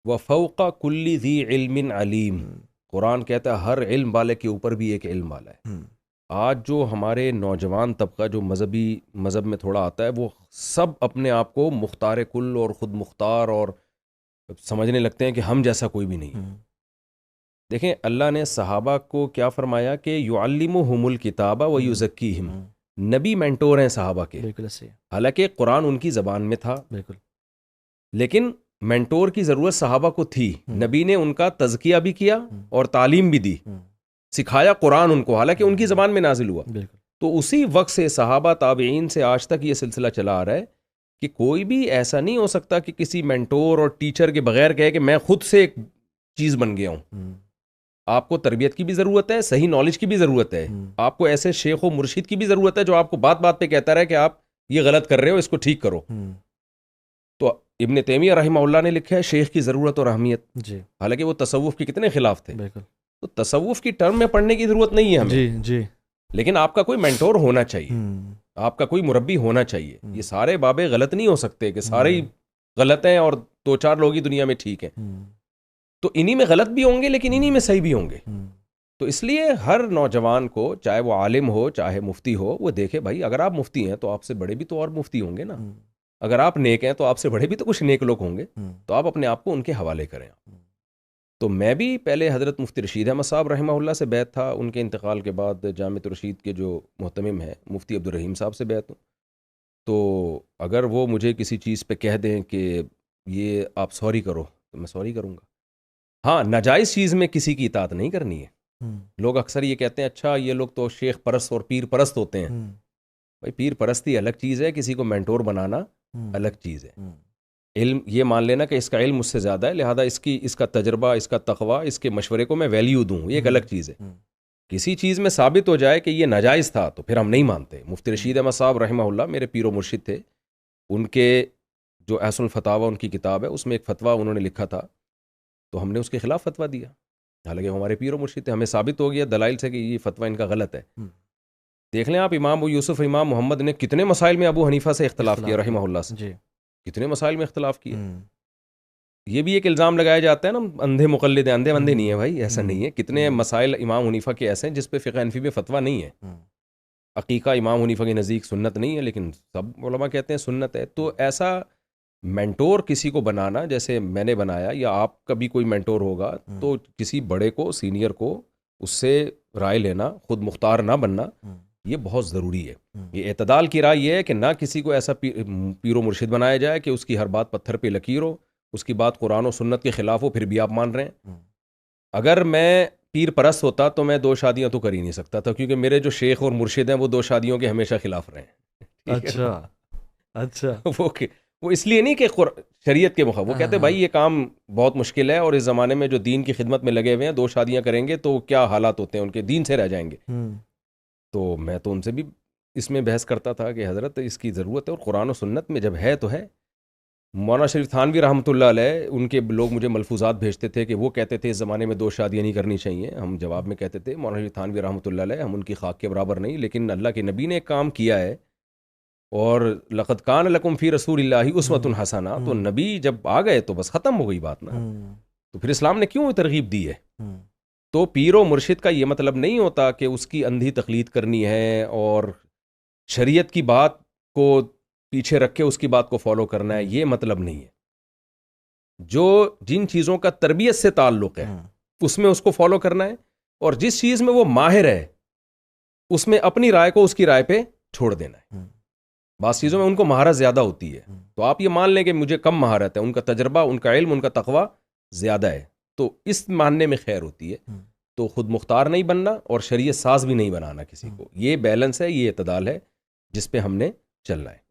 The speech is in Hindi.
व फ़ौक़ कुल्ली ज़ी इल्मिन अलीम। कुरान कहता है हर इल्म वाले के ऊपर भी एक इल्म वाला है। आज जो हमारे नौजवान तबका जो मज़हब में थोड़ा आता है, वो सब अपने आप को मुख्तार कुल और ख़ुद मुख्तार और समझने लगते हैं कि हम जैसा कोई भी नहीं है। देखें, अल्लाह ने सहाबा को क्या फरमाया कि युअल्लिमुहुमुल किताबा व युज़क्कीहिम। नबी मेंटोर हैं सहाबा के। बिल्कुल सही। हालांकि कुरान उनकी ज़बान में था, बिल्कुल। लेकिन मेंटोर की ज़रूरत सहाबा को थी। नबी ने उनका तज़किया भी किया और तालीम भी दी, सिखाया कुरान उनको, हालांकि उनकी ज़बान में नाजिल हुआ। बिल्कुल। तो उसी वक्त से सहाबा ताबईन से आज तक ये सिलसिला चला आ रहा है कि कोई भी ऐसा नहीं हो सकता कि किसी मेंटोर और टीचर के बगैर कहे कि मैं खुद से एक चीज़ बन गया हूँ। आपको तरबियत की भी ज़रूरत है, सही नॉलेज की भी ज़रूरत है, आपको ऐसे शेख व मुर्शिद की भी ज़रूरत है जो आपको बात बात पे कहता रहे कि आप ये गलत कर रहे हो, इसको ठीक करो। तो इब्न तैमिया रहमहुल्लाह ने लिखा है शेख की ज़रूरत और अहमियत। जी। हालांकि वो तसव्वुफ के कितने खिलाफ थे। बिल्कुल। तो तसव्वुफ की टर्म में पढ़ने की ज़रूरत नहीं है हमें। जी जी। लेकिन आपका कोई मेंटोर होना चाहिए, आपका कोई मुरब्बी होना चाहिए। ये सारे बाबे गलत नहीं हो सकते कि सारे ही गलत हैं और दो चार लोग ही दुनिया में ठीक हैं। तो इन्हीं में गलत भी होंगे, लेकिन इन्हीं में सही भी होंगे। तो इसलिए हर नौजवान को, चाहे वो आलिम हो चाहे मुफ्ती हो, वो देखे भाई अगर आप मुफ्ती हैं तो आपसे बड़े भी तो और मुफ्ती होंगे ना। अगर आप नेक हैं तो आपसे बड़े भी तो कुछ नेक लोग होंगे। तो आप अपने आप को उनके हवाले करें। तो मैं भी पहले हज़रत मुफ्ती रशीद अहमद साहब रहमहुल्लाह से बैत था। उनके इंतकाल के बाद जामिअत रशीद के जो मोहतमिम हैं मुफ्ती अब्दुल रहीम साहब से बैत हूँ। तो अगर वो मुझे किसी चीज़ पे कह दें कि ये आप सॉरी करो, तो मैं सॉरी करूँगा। हाँ, नाजायज़ चीज़ में किसी की इताअत नहीं करनी है। लोग अक्सर ये कहते हैं अच्छा ये लोग तो शेख परस्त और पीर परस्त होते हैं। भाई पीर परस्ती अलग चीज़ है, किसी को मेंटोर बनाना अलग चीज़ है। इल्म ये मान लेना कि इसका इल्म मुझसे ज़्यादा है, लिहाजा इसका तजर्बा, इसका तकवा, इसके मशवरे को मैं वैल्यू दूँ, ये एक अलग चीज़ है। किसी चीज़ में साबित हो जाए कि ये नाजायज़ था तो फिर हम नहीं मानते। मुफ्ती रशीद अहमद साहब रहमहुल्लाह मेरे पीर व मुर्शिद थे। उनके जो अहसनुल फतावा उनकी किताब है, उसमें एक फ़तवा उन्होंने लिखा था, तो हमने उसके ख़िलाफ़ फ़तवा दिया। हालांकि हमारे पीर व मुर्शिद थे, हमें साबित हो गया दलाइल से कि ये फ़तवा इनका गलत है। देख लें आप, इमाम अबू यूसुफ इमाम मोहम्मद ने कितने मसाइल में अबू हनीफ़ा से इख्तलाफ किया रहमहुल्लाह से, कितने मसाइल में इख्तलाफ किया। ये भी एक इल्ज़ाम लगाया जाता है ना, अंधे मुक़ल्लिद हैं। अंधे बंदे नहीं है भाई, ऐसा नहीं है। कितने मसाइल इमाम हनीफ़ा के ऐसे हैं जिस पे फ़िक़्ह हनफ़ी में फ़तवा नहीं है। अक़ीक़ा इमाम हनीफ़ा के नज़दीक सुन्नत नहीं है, लेकिन सब उलमा कहते हैं सुन्नत है। तो ऐसा मेंटोर किसी को बनाना, जैसे मैंने बनाया या आपका भी कोई मेंटोर होगा, तो किसी बड़े को, सीनियर को, उससे राय लेना, ख़ुद मुख्तार ना बनना, ये बहुत ज़रूरी है। ये एतदाल की राय ये है कि ना किसी को ऐसा पीरो मुर्शिद बनाया जाए कि उसकी हर बात पत्थर पे लकीर हो, उसकी बात कुरान और सुन्नत के ख़िलाफ़ हो, फिर भी आप मान रहे हैं। अगर मैं पीर परस्त होता तो मैं 2 शादियाँ तो कर ही नहीं सकता था, क्योंकि मेरे जो शेख और मुर्शिद हैं वो 2 शादियों के हमेशा ख़िलाफ़ रहे हैं। अच्छा अच्छा। वो इसलिए नहीं कि शरीयत के मुखालिफ, वो कहते भाई ये काम बहुत मुश्किल है और इस ज़माने में जो दीन की खिदमत में लगे हुए हैं, 2 शादियाँ करेंगे तो क्या हालात होते हैं, उनके दीन से रह जाएंगे। तो मैं तो उनसे भी इसमें बहस करता था कि हज़रत इसकी ज़रूरत है, और कुरान और सुन्नत में जब है तो है। मौलाना शरीफ थानवी रहमतुल्लाह अलैह, उनके लोग मुझे मलफूज़ात भेजते थे कि वो कहते थे इस ज़माने में 2 शादियाँ नहीं करनी चाहिए। हम जवाब में कहते थे मौलाना शरीफ थानवी रहमतुल्लाह अलैह, हम उनकी खाक के बराबर नहीं, लेकिन अल्लाह के नबी ने एक काम किया है, और लक़द कान लकुम फ़ी रसूलिल्लाहि उस्वतुन हसना। तो नबी जब आ गए तो बस ख़त्म हो गई बात ना। तो फिर इस्लाम ने क्यों तरगीब दी है? तो पीरो मुर्शिद का ये मतलब नहीं होता कि उसकी अंधी तकलीद करनी है और शरीयत की बात को पीछे रख के उसकी बात को फॉलो करना है, ये मतलब नहीं है। जो जिन चीज़ों का तरबियत से ताल्लुक़ है उसमें उसको फॉलो करना है, और जिस चीज़ में वो माहिर है उसमें अपनी राय को उसकी राय पे छोड़ देना है। बास चीज़ों में उनको महारत ज़्यादा होती है, तो आप ये मान लें कि मुझे कम महारत है, उनका तजर्बा, उनका इल्म, उनका तकवा ज़्यादा है, तो इस मानने में खैर होती है। तो खुद मुख्तार नहीं बनना और शरीयत साज भी नहीं बनाना किसी को। ये बैलेंस है, ये इतदाल है जिस पे हमने चलना है।